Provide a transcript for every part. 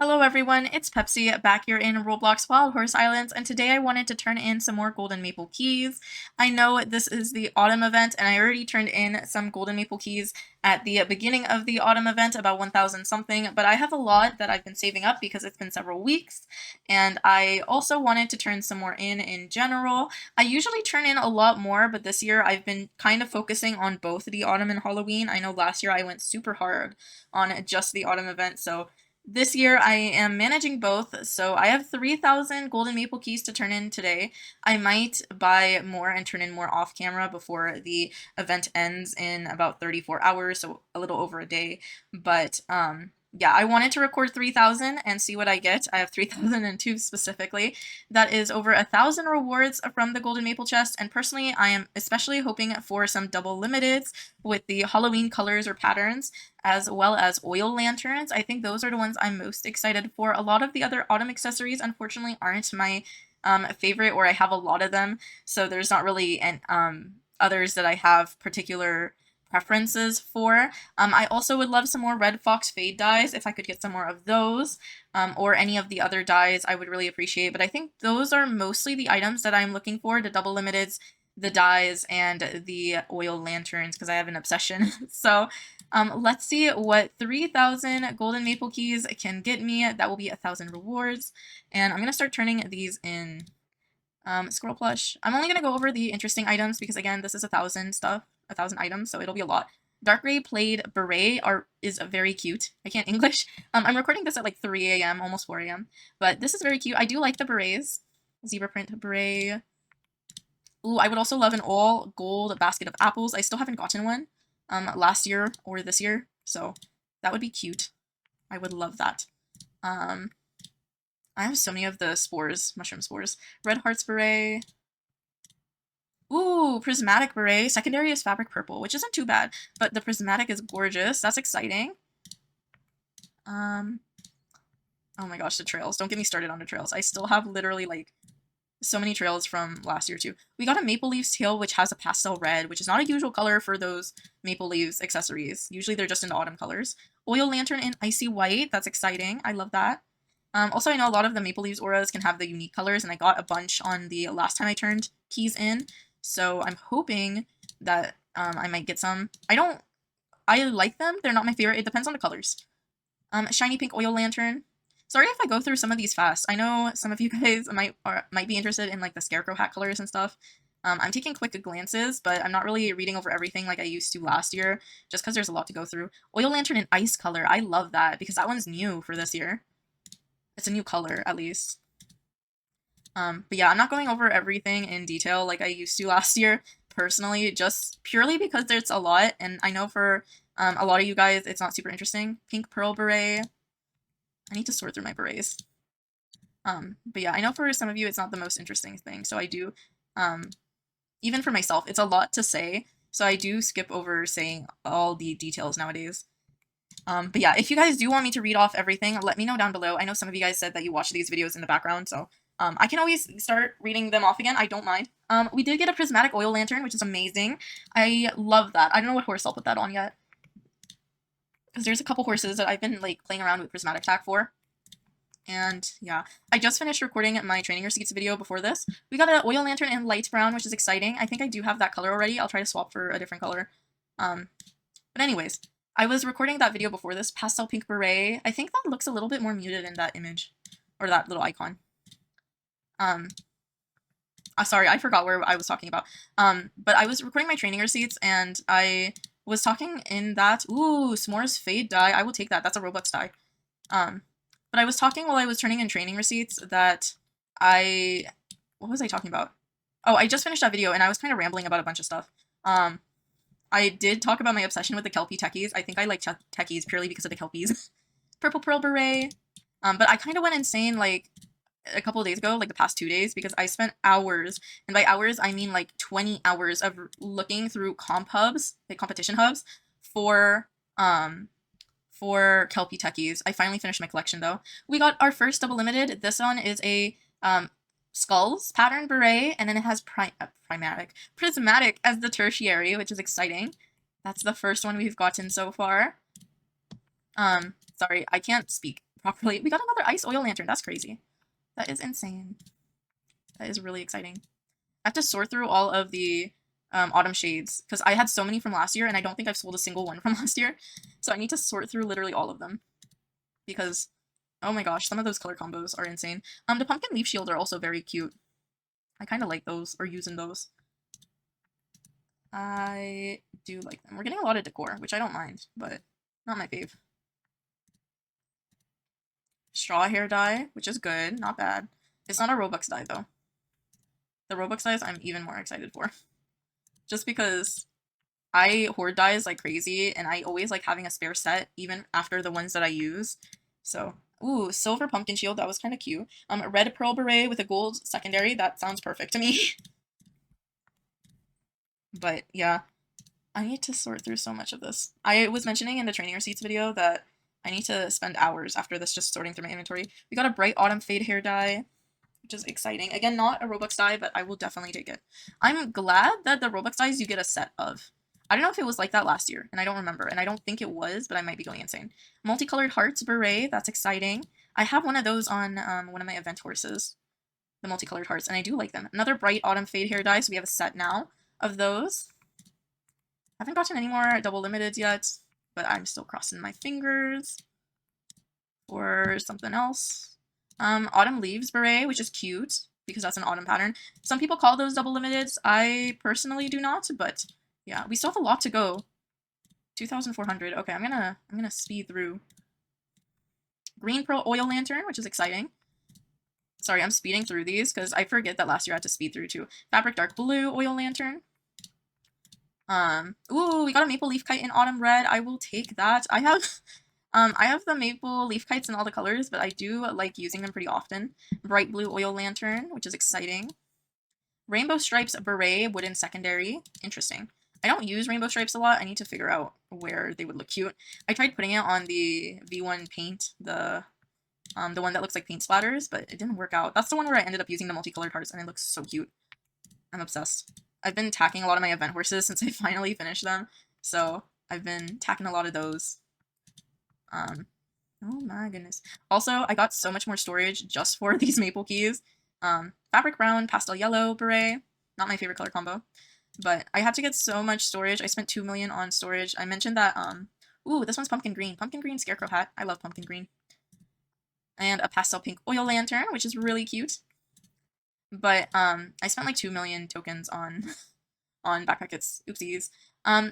Hello everyone, it's Pepsi back here in Roblox Wild Horse Islands, and today I wanted to turn in some more Golden Maple Keys. I know this is the autumn event, and I already turned in some Golden Maple Keys at the beginning of the autumn event, about 1,000 something, but I have a lot that I've been saving up because it's been several weeks, and I also wanted to turn some more in general. I usually turn in a lot more, but this year I've been kind of focusing on both the autumn and Halloween. I know last year I went super hard on just the autumn event, so this year I am managing both, so I have 3,000 golden maple keys to turn in today. I might buy more and turn in more off camera before the event ends in about 34 hours, so a little over a day. But yeah, I wanted to record 3,000 and see what I get. I have 3,002 specifically. That is over 1,000 rewards from the golden maple chest, and personally I am especially hoping for some double limiteds with the Halloween colors or patterns, as well as oil lanterns. I think those are the ones I'm most excited for. A lot of the other autumn accessories, unfortunately, aren't my favorite, or I have a lot of them, so there's not really others that I have particular preferences for. I also would love some more Red Fox Fade dyes, if I could get some more of those, or any of the other dyes I would really appreciate, but I think those are mostly the items that I'm looking for, the double limiteds, the dyes, and the oil lanterns, because I have an obsession. So let's see what 3,000 golden maple keys can get me. That will be 1,000 rewards. And I'm going to start turning these in. Squirrel plush. I'm only going to go over the interesting items because, again, this is 1,000 stuff, 1,000 items, so it'll be a lot. Dark gray plaid beret is very cute. I can't English. I'm recording this at like 3 a.m., almost 4 a.m., but this is very cute. I do like the berets. Zebra print beret. Ooh, I would also love an all gold basket of apples. I still haven't gotten one last year or this year, so that would be cute. I would love that. I have so many of the spores, mushroom spores. Red hearts beret. Ooh, prismatic beret. Secondary is fabric purple, which isn't too bad, but the prismatic is gorgeous. That's exciting. Oh my gosh, the trails. Don't get me started on the trails. I still have literally like so many trails from last year too. We got a maple leaves tail, which has a pastel red, which is not a usual color for those maple leaves accessories. Usually they're just in the autumn colors. Oil lantern in icy white. That's exciting. I love that. Also, I know a lot of the maple leaves auras can have the unique colors, and I got a bunch on the last time I turned keys in, so I'm hoping that I might get some. I like them. They're not my favorite. It depends on the colors. Shiny pink oil lantern. Sorry if I go through some of these fast. I know some of you guys might be interested in like the scarecrow hat colors and stuff. I'm taking quick glances, but I'm not really reading over everything like I used to last year, just because there's a lot to go through. Oil lantern in ice color. I love that because that one's new for this year. It's a new color, at least. But yeah, I'm not going over everything in detail like I used to last year, personally, just purely because there's a lot, and I know for a lot of you guys it's not super interesting. Pink pearl beret. I need to sort through my berets. But yeah, I know for some of you it's not the most interesting thing, so I do, even for myself, it's a lot to say, so I do skip over saying all the details nowadays. But yeah, if you guys do want me to read off everything, let me know down below. I know some of you guys said that you watch these videos in the background, so I can always start reading them off again. I don't mind. We did get a prismatic oil lantern, which is amazing. I love that. I don't know what horse I'll put that on yet, because there's a couple horses that I've been like playing around with prismatic tack for. And yeah, I just finished recording my training receipts video before this. We got an oil lantern in light brown, which is exciting. I think I do have that color already. I'll try to swap for a different color. But anyways, I was recording that video before this, pastel pink beret. I think that looks a little bit more muted in that image, or that little icon. Sorry, I forgot where I was talking about. But I was recording my training receipts, and I was talking in that, ooh, s'mores fade dye. I will take that. That's a Roblox dye. But I was talking while I was turning in training receipts that what was I talking about? Oh, I just finished that video, and I was kind of rambling about a bunch of stuff. I did talk about my obsession with the Kelpie techies. I think I like techies purely because of the Kelpies. Purple pearl beret. But I kind of went insane like a couple of days ago, like the past 2 days, because I spent hours, and by hours I mean like 20 hours of looking through comp hubs, like competition hubs, for Kelpie techies. I finally finished my collection though. We got our first double limited. This one is a skulls pattern beret, and then it has prismatic as the tertiary, which is exciting. That's the first one we've gotten so far. Sorry, I can't speak. properly. We got another ice oil lantern. That's crazy. That is insane. That is really exciting. I have to sort through all of the autumn shades because I had so many from last year and I don't think I've sold a single one from last year. So I need to sort through literally all of them because, oh my gosh, some of those color combos are insane. The pumpkin leaf shield are also very cute. I kind of like those, or using those. I do like them. We're getting a lot of decor, which I don't mind, but not my fave. Straw hair dye, which is good, not bad. It's not a Robux dye, though. The Robux dyes I'm even more excited for. Just because I hoard dyes like crazy, and I always like having a spare set, even after the ones that I use. So, ooh, silver pumpkin shield, that was kind of cute. A red pearl beret with a gold secondary, that sounds perfect to me. But yeah, I need to sort through so much of this. I was mentioning in the training receipts video that I need to spend hours after this just sorting through my inventory. We got a bright autumn fade hair dye, which is exciting. Again, not a Robux dye, but I will definitely take it. I'm glad that the Robux dyes you get a set of. I don't know if it was like that last year, and I don't remember, and I don't think it was, but I might be going insane. Multicolored hearts beret, that's exciting. I have one of those on one of my event horses, the multicolored hearts, and I do like them. Another bright autumn fade hair dye, so we have a set now of those. I haven't gotten any more double limiteds yet, but I'm still crossing my fingers for something else. Autumn leaves beret, which is cute because that's an autumn pattern. Some people call those double limiteds. I personally do not, but yeah, we still have a lot to go. 2,400. Okay, I'm gonna speed through. Green pearl oil lantern, which is exciting. Sorry, I'm speeding through these because I forget that last year I had to speed through too. Fabric dark blue oil lantern. Ooh, we got a maple leaf kite in autumn red. I will take that. I have the maple leaf kites in all the colors, but I do like using them pretty often. Bright blue oil lantern, which is exciting. Rainbow stripes beret wooden secondary. Interesting. I don't use rainbow stripes a lot. I need to figure out where they would look cute. I tried putting it on the V1 paint, the one that looks like paint splatters, but it didn't work out. That's the one where I ended up using the multicolored hearts, and it looks so cute. I'm obsessed. I've been tacking a lot of my event horses since I finally finished them, so I've been tacking a lot of those. Oh my goodness. Also, I got so much more storage just for these maple keys. Fabric brown, pastel yellow beret. Not my favorite color combo. But I had to get so much storage. I spent 2 million on storage. I mentioned that, ooh, this one's pumpkin green. Pumpkin green scarecrow hat. I love pumpkin green. And a pastel pink oil lantern, which is really cute. But, I spent like 2 million tokens on backpackets. Oopsies.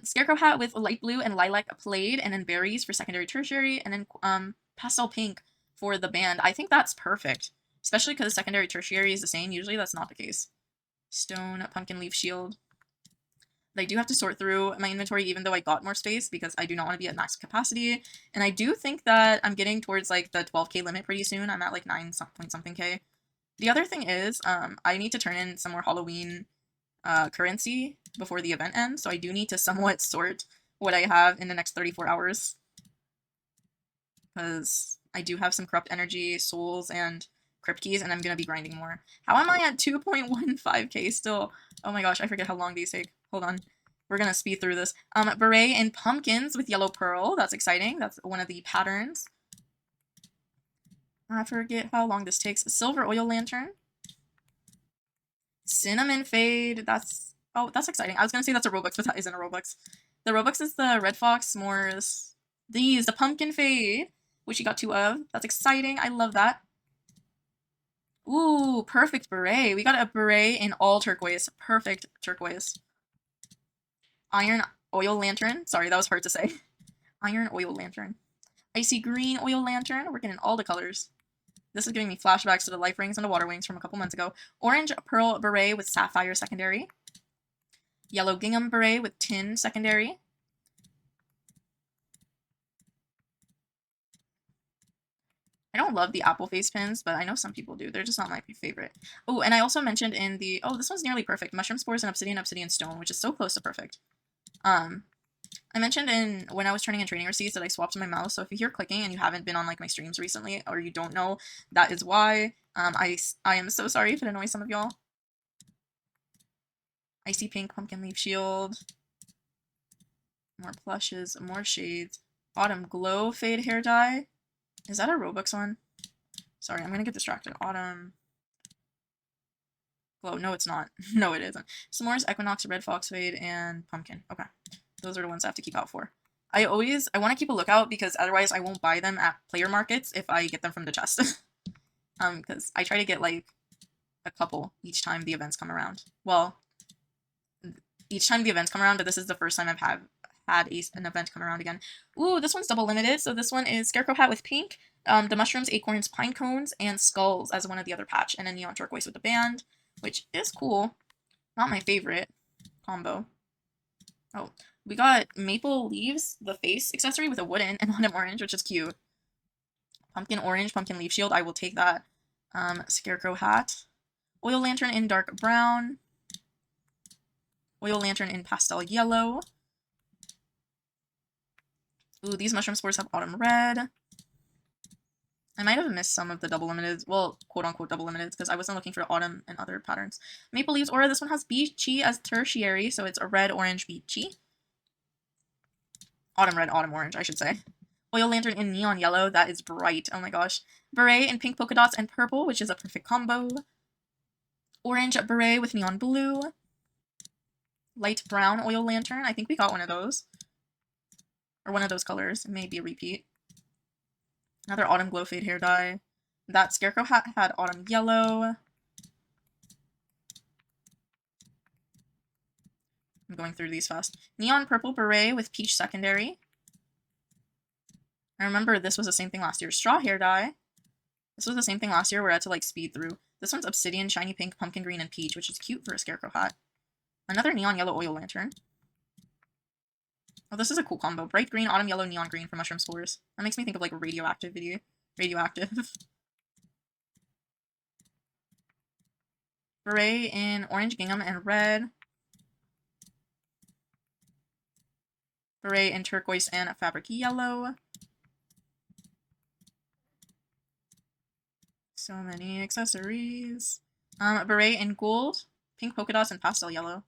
Scarecrow hat with light blue and lilac plaid, and then berries for secondary tertiary, and then pastel pink for the band. I think that's perfect, especially because secondary tertiary is the same. Usually that's not the case. Stone pumpkin leaf shield. But I do have to sort through my inventory even though I got more space because I do not want to be at max capacity. And I do think that I'm getting towards like the 12k limit pretty soon. I'm at like 9 point something k. The other thing is I need to turn in some more Halloween currency before the event ends, so I do need to somewhat sort what I have in the next 34 hours. Because I do have some corrupt energy, souls, and crypt keys, and I'm going to be grinding more. How am I at 2.15k still? Oh my gosh, I forget how long these take. Hold on. We're going to speed through this. Beret and pumpkins with yellow pearl. That's exciting. That's one of the patterns. I forget how long this takes. Silver oil lantern. Cinnamon fade. That's exciting. I was gonna say that's a Robux, but that isn't a Robux. The Robux is the Red Fox s'mores. The pumpkin fade, which you got 2 of. That's exciting. I love that. Ooh, perfect beret. We got a beret in all turquoise. Perfect turquoise. Iron oil lantern. Sorry, that was hard to say. Iron oil lantern. Icy green oil lantern. We're getting all the colors. This is giving me flashbacks to the life rings and the water wings from a couple months ago. Orange pearl beret with sapphire secondary. Yellow gingham beret with tin secondary. I don't love the apple face pins, but I know some people do. They're just not my favorite. Oh, and I also mentioned in the, oh, this one's nearly perfect. Mushroom spores and obsidian stone, which is so close to perfect. I mentioned when I was turning in training receipts that I swapped my mouse, so if you hear clicking and you haven't been on like my streams recently, or you don't know, that is why. I am so sorry if it annoys some of y'all. Icy pink pumpkin leaf shield. More plushes, more shades. Autumn glow fade hair dye. Is that a Robux one? Sorry, I'm gonna get distracted. Autumn Glow. No, it's not. No, it isn't. S'mores, Equinox, Red Fox Fade, and Pumpkin. Okay. Those are the ones I have to keep out for. I want to keep a lookout because otherwise I won't buy them at player markets if I get them from the chest. Because I try to get like a couple each time the events come around. Well, each time the events come around, but this is the first time I've had an event come around again. Ooh, this one's double limited. So this one is Scarecrow Hat with pink, the mushrooms, acorns, pine cones, and skulls as one of the other patch, and a neon turquoise with the band, which is cool. Not my favorite combo. Oh, we got maple leaves, the face accessory with a wooden and autumn orange, which is cute. Pumpkin orange, pumpkin leaf shield. I will take that. Scarecrow hat. Oil lantern in dark brown. Oil lantern in pastel yellow. Ooh, these mushroom spores have autumn red. I might have missed some of the double limiteds, well, quote-unquote double limiteds, because I wasn't looking for autumn and other patterns. Maple Leaves Aura, this one has beachy as tertiary, so it's a red-orange beachy. Autumn red, autumn orange, I should say. Oil Lantern in neon yellow, that is bright, oh my gosh. Beret in pink polka dots and purple, which is a perfect combo. Orange beret with neon blue. Light brown Oil Lantern, I think we got one of those. Or one of those colors, it may be a repeat. Another autumn glow fade hair dye. That Scarecrow hat had autumn yellow. I'm going through these fast. Neon purple beret with peach secondary. I remember this was the same thing last year. Straw hair dye. This was the same thing last year where I had to like speed through. This one's obsidian, shiny pink, pumpkin green, and peach, which is cute for a Scarecrow hat. Another neon yellow oil lantern. Oh, this is a cool combo. Bright green, autumn yellow, neon green for mushroom spores. That makes me think of like a radioactive video. Radioactive. Beret in orange gingham and red. Beret in turquoise and fabric yellow. So many accessories. Beret in gold, pink polka dots, and pastel yellow.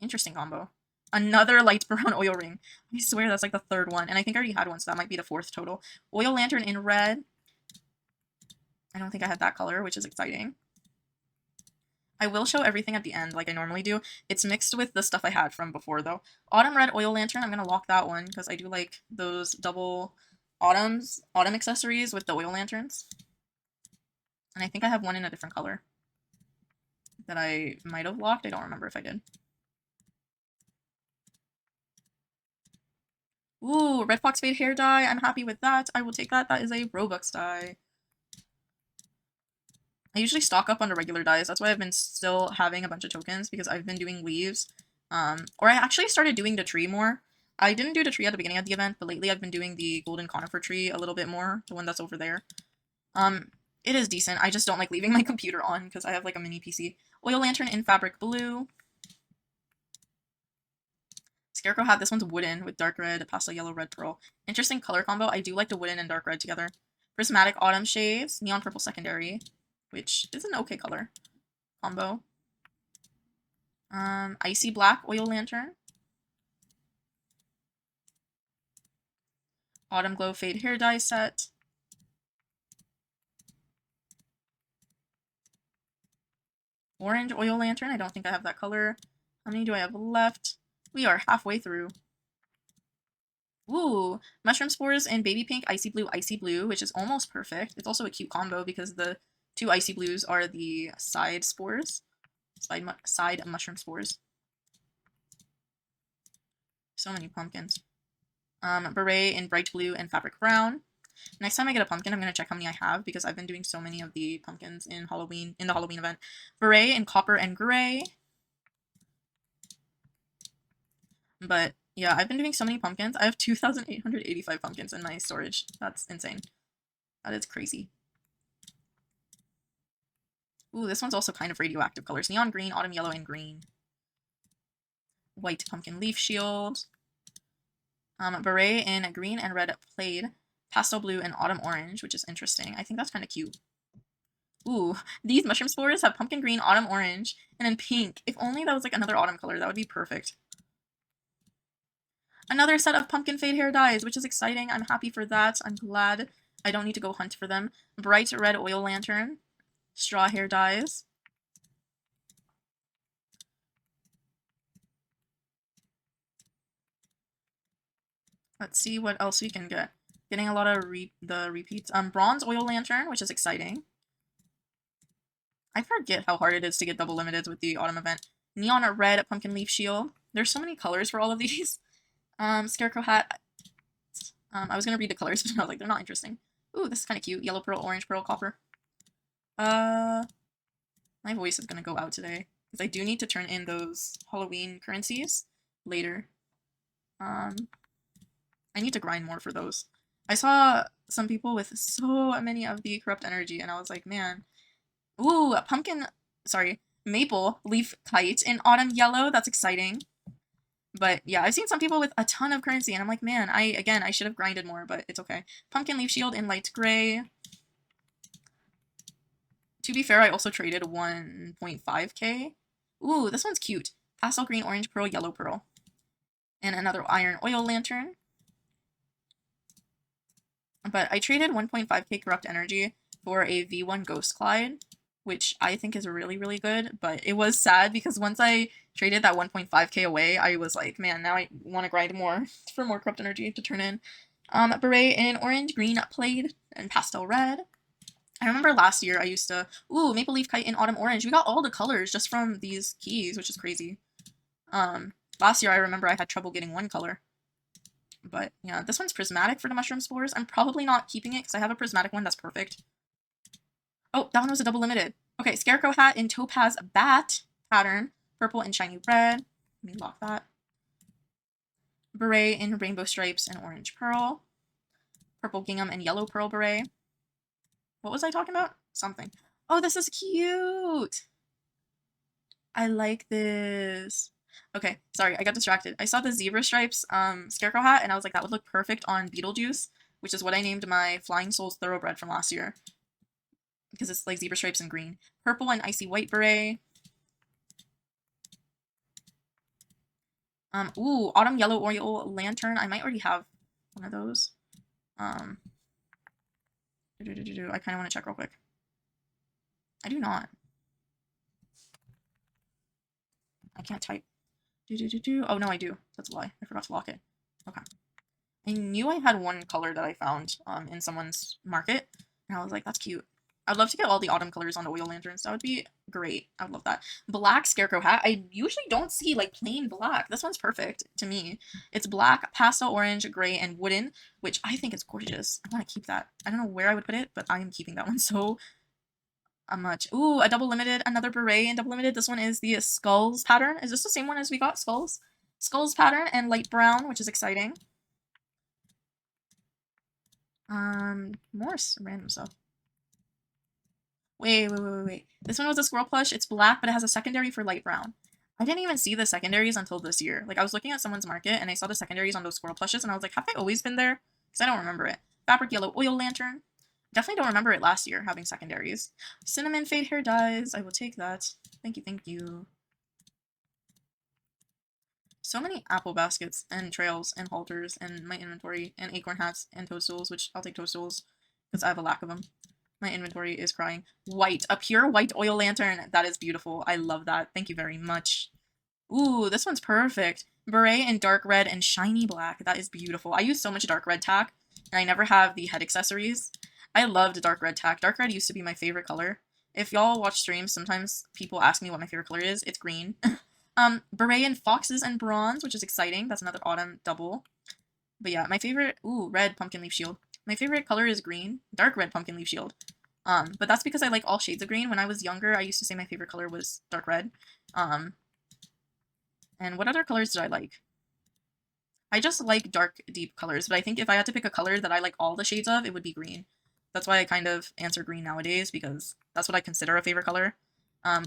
Interesting combo. Another light brown oil ring. I swear that's like the third one, and I think I already had one, so that might be the fourth total. Oil lantern in red. I don't think I had that color, which is exciting. I will show everything at the end like I normally do. It's mixed with the stuff I had from before, though. Autumn red oil lantern, I'm going to lock that one because I do like those double autumn accessories with the oil lanterns. And I think I have one in a different color that I might have locked. I don't remember if I did. Ooh, Red Fox Fade hair dye. I'm happy with that. I will take that. That is a Robux dye. I usually stock up on the regular dyes. That's why I've been still having a bunch of tokens, because I've been doing leaves. Or I actually started doing the tree more. I didn't do the tree at the beginning of the event, but lately I've been doing the golden conifer tree a little bit more, the one that's over there. It is decent. I just don't like leaving my computer on because I have like a mini PC. Oil lantern in fabric blue. Scarecrow hat, this one's wooden with dark red, pastel yellow, red pearl. Interesting color combo. I do like the wooden and dark red together. Prismatic autumn shades, neon purple secondary, which is an okay color combo. Icy black oil lantern. Autumn glow fade hair dye set. Orange oil lantern. I don't think I have that color. How many do I have left? We are halfway through. Ooh, mushroom spores in baby pink, icy blue, which is almost perfect. It's also a cute combo because the two icy blues are the side spores. Side mushroom spores. So many pumpkins. Beret in bright blue and fabric brown. Next time I get a pumpkin, I'm going to check how many I have because I've been doing so many of the pumpkins in the Halloween event. Beret in copper and gray. But yeah, I've been doing so many pumpkins. I have 2,885 pumpkins in my storage. That's insane. That is crazy. Ooh, this one's also kind of radioactive colors. Neon green, autumn yellow, and green. White pumpkin leaf shield. Beret in green and red plaid. Pastel blue and autumn orange, which is interesting. I think that's kind of cute. Ooh, these mushroom spores have pumpkin green, autumn orange, and then pink. If only that was like another autumn color, that would be perfect. Another set of pumpkin fade hair dyes, which is exciting. I'm happy for that. I'm glad. I don't need to go hunt for them. Bright red oil lantern. Straw hair dyes. Let's see what else we can get. Getting a lot of the repeats. Bronze oil lantern, which is exciting. I forget how hard it is to get double limiteds with the autumn event. Neon red pumpkin leaf shield. There's so many colors for all of these. Scarecrow hat. I was gonna read the colors, but I was like, they're not interesting. Ooh, this is kind of cute. Yellow pearl, orange pearl, copper. My voice is gonna go out today because I do need to turn in those Halloween currencies later. I need to grind more for those. I saw some people with so many of the corrupt energy, and I was like, man. Ooh, a maple leaf kite in autumn yellow. That's exciting. But yeah, I've seen some people with a ton of currency, and I'm like, man, I should have grinded more, but it's okay. Pumpkin leaf shield in light gray. To be fair, I also traded 1.5k. Ooh, this one's cute. Pastel green, orange pearl, yellow pearl. And another iron oil lantern. But I traded 1.5k corrupt energy for a V1 Ghost Clyde, which I think is really, really good. But it was sad because once I traded that 1.5k away, I was like, man, now I want to grind more for more corrupt energy to turn in. Beret in orange, green, plaid, and pastel red. I remember last year I used to, ooh, maple leaf kite in autumn orange. We got all the colors just from these keys, which is crazy. Last year I remember I had trouble getting one color. But yeah, this one's prismatic for the mushroom spores. I'm probably not keeping it because I have a prismatic one that's perfect. Oh, that one was a double limited. Okay, scarecrow hat in topaz bat pattern, purple and shiny red. Let me lock that. Beret in rainbow stripes and orange pearl. Purple gingham and yellow pearl beret. What was I talking about? Something. Oh, this is cute. I like this. Okay, sorry, I got distracted. I saw the zebra stripes scarecrow hat, and I was like, that would look perfect on Beetlejuice, which is what I named my Flying Souls Thoroughbred from last year. Because it's like zebra stripes and green. Purple and icy white beret. Ooh, autumn yellow oil lantern. I might already have one of those. I kind of want to check real quick. I do not. I can't type. Oh, no, I do. That's a lie. I forgot to lock it. Okay. I knew I had one color that I found in someone's market, and I was like, that's cute. I'd love to get all the autumn colors on the oil lanterns. That would be great. I would love that. Black scarecrow hat. I usually don't see like plain black. This one's perfect to me. It's black, pastel orange, gray, and wooden, which I think is gorgeous. I want to keep that. I don't know where I would put it, but I am keeping that one so much. Ooh, a double limited, another beret and double limited. This one is the skulls pattern. Is this the same one as we got? Skulls? Skulls pattern and light brown, which is exciting. More random stuff. Wait. This one was a squirrel plush. It's black, but it has a secondary for light brown. I didn't even see the secondaries until this year. Like, I was looking at someone's market, and I saw the secondaries on those squirrel plushes, and I was like, have they always been there? Because I don't remember it. Fabric yellow oil lantern. Definitely don't remember it last year, having secondaries. Cinnamon fade hair dyes. I will take that. Thank you. So many apple baskets, and trails, and halters, and my inventory, and acorn hats, and toadstools, which I'll take toadstools, because I have a lack of them. My inventory is crying. White. A pure white oil lantern. That is beautiful. I love that. Thank you very much. Ooh, this one's perfect. Beret in dark red and shiny black. That is beautiful. I use so much dark red tack, and I never have the head accessories. I loved dark red tack. Dark red used to be my favorite color. If y'all watch streams, sometimes people ask me what my favorite color is. It's green. Beret in foxes and bronze, which is exciting. That's another autumn double. But yeah, my favorite... Ooh, red pumpkin leaf shield. My favorite color is green. Dark red pumpkin leaf shield. But that's because I like all shades of green. When I was younger, I used to say my favorite color was dark red. And what other colors did I like? I just like dark, deep colors, but I think if I had to pick a color that I like all the shades of, it would be green. That's why I kind of answer green nowadays, because that's what I consider a favorite color.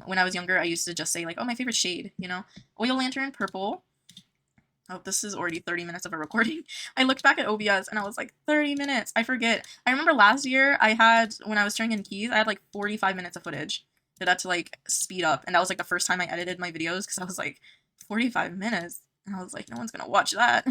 When I was younger, I used to just say, like, oh, my favorite shade, you know? Oil lantern, purple. Oh, this is already 30 minutes of a recording. I looked back at OBS and I was like, 30 minutes. I forget. I remember last year when I was turning in keys, I had like 45 minutes of footage that I had to like speed up. And that was like the first time I edited my videos because I was like, 45 minutes. And I was like, no one's going to watch that.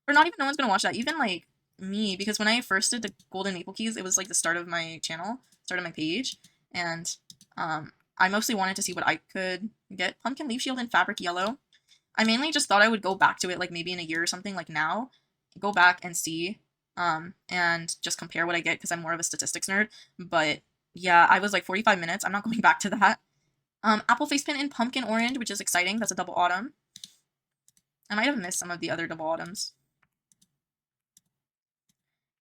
Or not even no one's going to watch that. Even like me because when I first did the golden maple keys, it was like the start of my channel, start of my page, and I mostly wanted to see what I could get. Pumpkin leaf shield in fabric yellow. I mainly just thought I would go back to it like maybe in a year or something, like now, go back and see, and just compare what I get because I'm more of a statistics nerd. But yeah, I was like 45 minutes. I'm not going back to that. Apple face pin in pumpkin orange, which is exciting. That's a double autumn. I might have missed some of the other double autumns.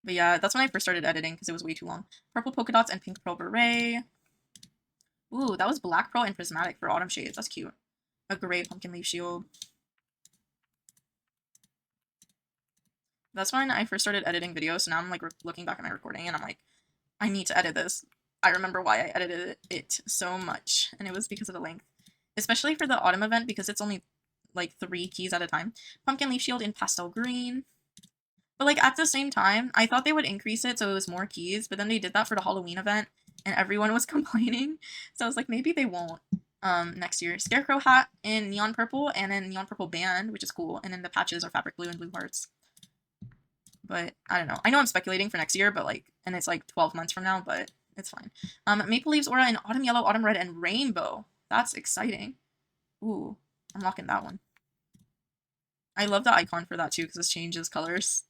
But yeah, that's when I first started editing because it was way too long. Purple polka dots and pink pearl beret. Ooh, that was black pearl and prismatic for autumn shades. That's cute. A gray pumpkin leaf shield. That's when I first started editing videos, so now I'm like looking back at my recording and I'm like, I need to edit this. I remember why I edited it so much, and it was because of the length. Especially for the autumn event because it's only like 3 keys at a time. Pumpkin leaf shield in pastel green. But like at the same time, I thought they would increase it so it was more keys, but then they did that for the Halloween event and everyone was complaining. So I was like, maybe they won't next year. Scarecrow hat in neon purple and then neon purple band, which is cool. And then the patches are fabric blue and blue hearts. But I don't know. I know I'm speculating for next year, but like, and it's like 12 months from now, but it's fine. Maple leaves aura in autumn yellow, autumn red, and rainbow. That's exciting. Ooh, I'm locking that one. I love the icon for that too because it changes colors.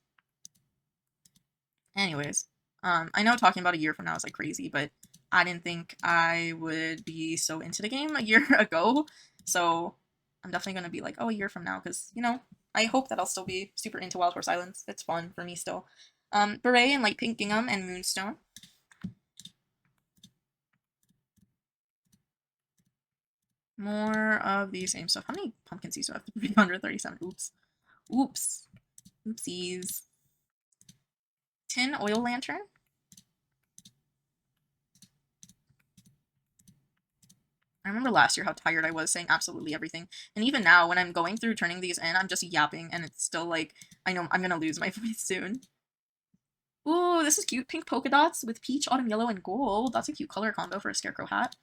Anyways, I know talking about a year from now is like crazy, but I didn't think I would be so into the game a year ago. So I'm definitely going to be like, oh, a year from now, because, you know, I hope that I'll still be super into Wild Horse Islands. It's fun for me still. Beret and light pink gingham and moonstone. More of the same stuff. How many pumpkin seeds do I have? 337. Oops. Oops. Oopsies. Tin oil lantern. I remember last year how tired I was saying absolutely everything. And even now, when I'm going through turning these in, I'm just yapping, and it's still like, I know I'm gonna lose my voice soon. Ooh, this is cute. Pink polka dots with peach, autumn yellow, and gold. That's a cute color combo for a scarecrow hat.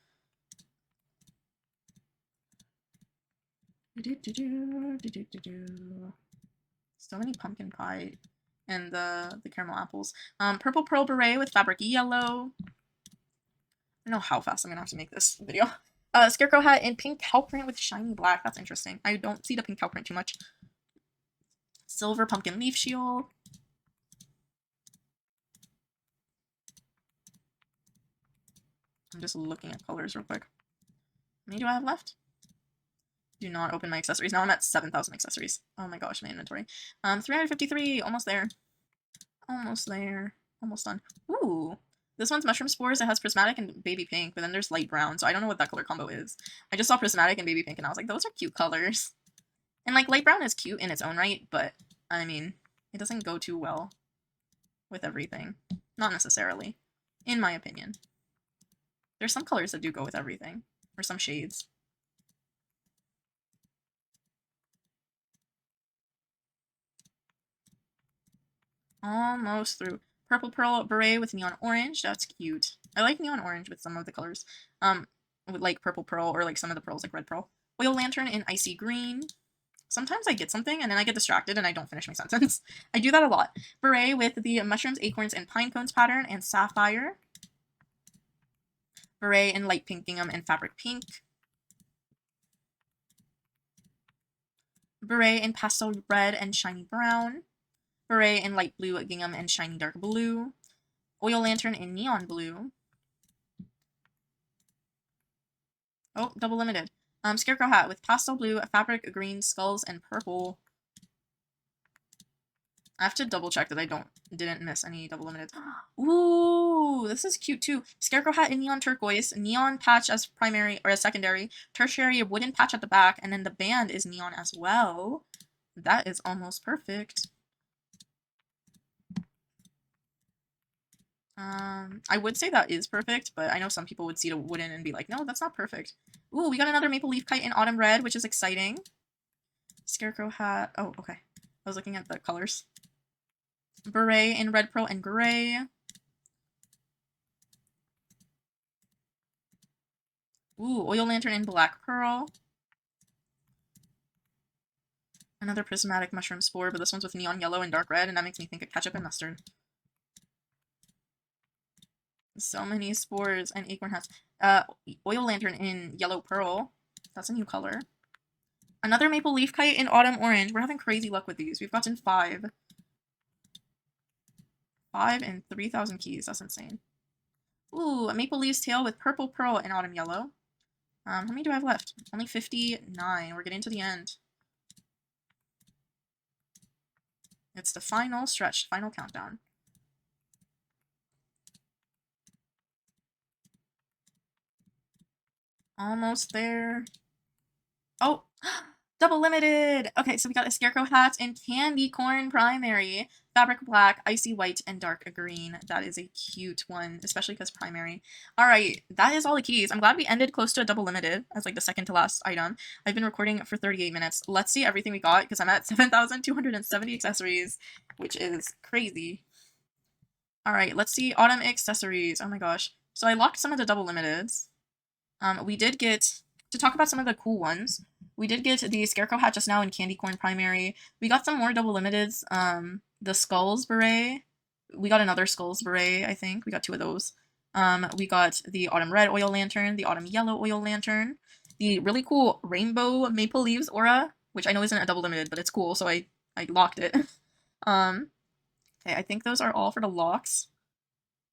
So many pumpkin pie and the caramel apples. Purple pearl beret with fabric yellow. I don't know how fast I'm gonna have to make this video. Scarecrow hat in pink cow print with shiny black. That's interesting. I don't see the pink cow print too much. Silver pumpkin leaf shield. I'm just looking at colors real quick. How many do I have left? Do not open my accessories. Now I'm at 7,000 accessories. Oh my gosh, my inventory. 353. Almost there. Almost there. Almost done. Ooh. This one's mushroom spores. It has prismatic and baby pink, but then there's light brown, so I don't know what that color combo is. I just saw prismatic and baby pink, and I was like, those are cute colors. And like light brown is cute in its own right, but I mean, it doesn't go too well with everything. Not necessarily, in my opinion. There's some colors that do go with everything, or some shades. Almost through. Purple pearl beret with neon orange. That's cute. I like neon orange with some of the colors. With like purple pearl or like some of the pearls like red pearl. Oil lantern in icy green. Sometimes I get something and then I get distracted and I don't finish my sentence. I do that a lot. Beret with the mushrooms, acorns, and pine cones pattern and sapphire. Beret in light pink gingham and fabric pink. Beret in pastel red and shiny brown. Beret in light blue gingham and shiny dark blue. Oil lantern in neon blue. Oh, double limited. Scarecrow hat with pastel blue, fabric green, skulls, and purple. I have to double check that I didn't miss any double limited. Ooh, this is cute too. Scarecrow hat in neon turquoise, neon patch as primary or as secondary, tertiary wooden patch at the back, and then the band is neon as well. That is almost perfect. I would say that is perfect, but I know some people would see the wooden and be like, no, that's not perfect. Ooh, we got another maple leaf kite in autumn red, which is exciting. Scarecrow hat. Oh, okay. I was looking at the colors. Beret in red pearl and gray. Ooh, oil lantern in black pearl. Another prismatic mushroom spore, but this one's with neon yellow and dark red, and that makes me think of ketchup and mustard. So many spores and acorn hats. Oil lantern in yellow pearl. That's a new color. Another maple leaf kite in autumn orange. We're having crazy luck with these. We've gotten 5. 5 and 3,000 keys. That's insane. Ooh, a maple leaf's tail with purple pearl in autumn yellow. How many do I have left? Only 59. We're getting to the end. It's the final stretch, final countdown. Almost there. Oh, double limited! Okay, so we got a scarecrow hat and candy corn primary. Fabric black, icy white, and dark green. That is a cute one, especially because primary. Alright, that is all the keys. I'm glad we ended close to a double limited as like the second to last item. I've been recording for 38 minutes. Let's see everything we got because I'm at 7,270 accessories, which is crazy. Alright, let's see autumn accessories. Oh my gosh. So I locked some of the double limiteds. We did get, to talk about some of the cool ones, we did get the scarecrow hat just now in candy corn primary. We got some more double limiteds. The skulls beret. We got another skulls beret, I think. We got 2 of those. We got the autumn red oil lantern, the autumn yellow oil lantern, the really cool rainbow maple leaves aura, which I know isn't a double limited, but it's cool, so I locked it. Okay, I think those are all for the locks,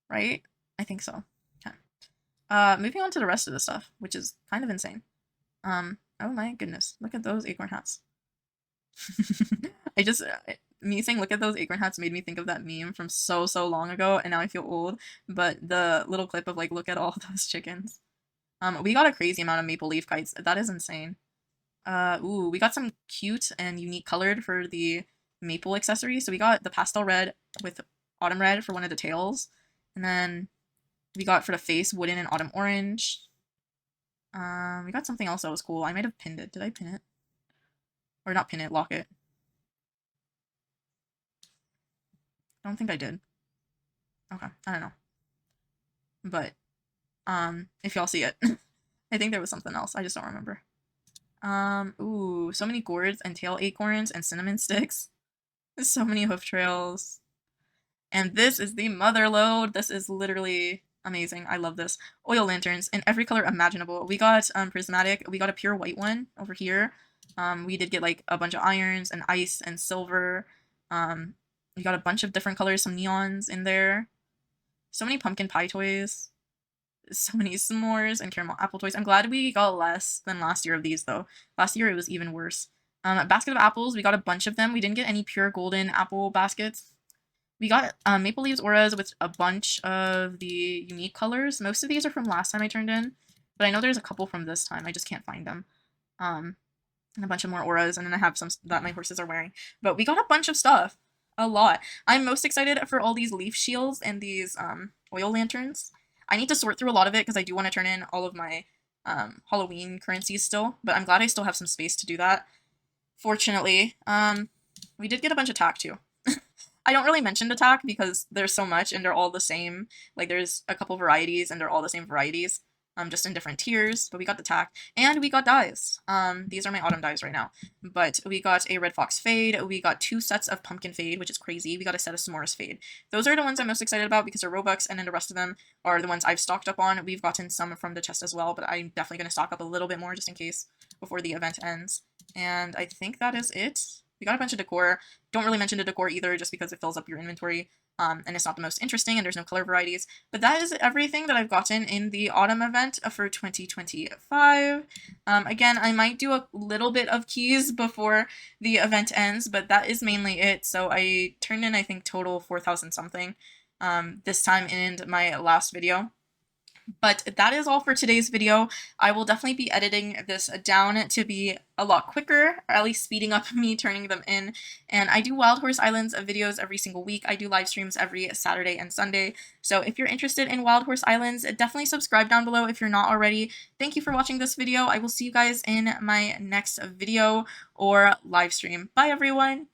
right? I think so. Moving on to the rest of the stuff, which is kind of insane. Oh my goodness, look at those acorn hats. Me saying look at those acorn hats made me think of that meme from so long ago, and now I feel old, but the little clip of like, look at all those chickens. We got a crazy amount of maple leaf kites. That is insane. Ooh, we got some cute and unique colored for the maple accessories. So we got the pastel red with autumn red for one of the tails, and then we got for the face wooden and autumn orange. We got something else that was cool. I might have pinned it. Did I pin it? Or not pin it, lock it. I don't think I did. Okay, I don't know. But, if y'all see it. I think there was something else. I just don't remember. Ooh, so many gourds and tail acorns and cinnamon sticks. There's so many hoof trails. And this is the mother load. This is literally amazing. I love this. Oil lanterns in every color imaginable. We got prismatic. We got a pure white one over here. We did get like a bunch of irons and ice and silver. We got a bunch of different colors, some neons in there. So many pumpkin pie toys. So many s'mores and caramel apple toys. I'm glad we got less than last year of these though. Last year it was even worse. A basket of apples. We got a bunch of them. We didn't get any pure golden apple baskets. We got maple leaves auras with a bunch of the unique colors. Most of these are from last time I turned in, but I know there's a couple from this time. I just can't find them. And a bunch of more auras, and then I have some that my horses are wearing. But we got a bunch of stuff. A lot. I'm most excited for all these leaf shields and these oil lanterns. I need to sort through a lot of it because I do want to turn in all of my Halloween currencies still, but I'm glad I still have some space to do that. Fortunately, we did get a bunch of tack too. I don't really mention the tack because there's so much and they're all the same. Like there's a couple varieties and they're all the same varieties, just in different tiers. But we got the tack and we got dyes. These are my autumn dyes right now. But we got a red fox fade. We got 2 sets of pumpkin fade, which is crazy. We got a set of s'mores fade. Those are the ones I'm most excited about because they're Robux, and then the rest of them are the ones I've stocked up on. We've gotten some from the chest as well, but I'm definitely going to stock up a little bit more just in case before the event ends. And I think that is it. We got a bunch of decor. Don't really mention the decor either just because it fills up your inventory, and it's not the most interesting and there's no color varieties. But that is everything that I've gotten in the autumn event for 2025. Again, I might do a little bit of keys before the event ends, but that is mainly it. So I turned in, I think, total 4,000 something this time in my last video. But that is all for today's video. I will definitely be editing this down to be a lot quicker, or at least speeding up me turning them in. And I do Wild Horse Islands videos every single week. I do live streams every Saturday and Sunday. So if you're interested in Wild Horse Islands, definitely subscribe down below if you're not already. Thank you for watching this video. I will see you guys in my next video or live stream. Bye everyone!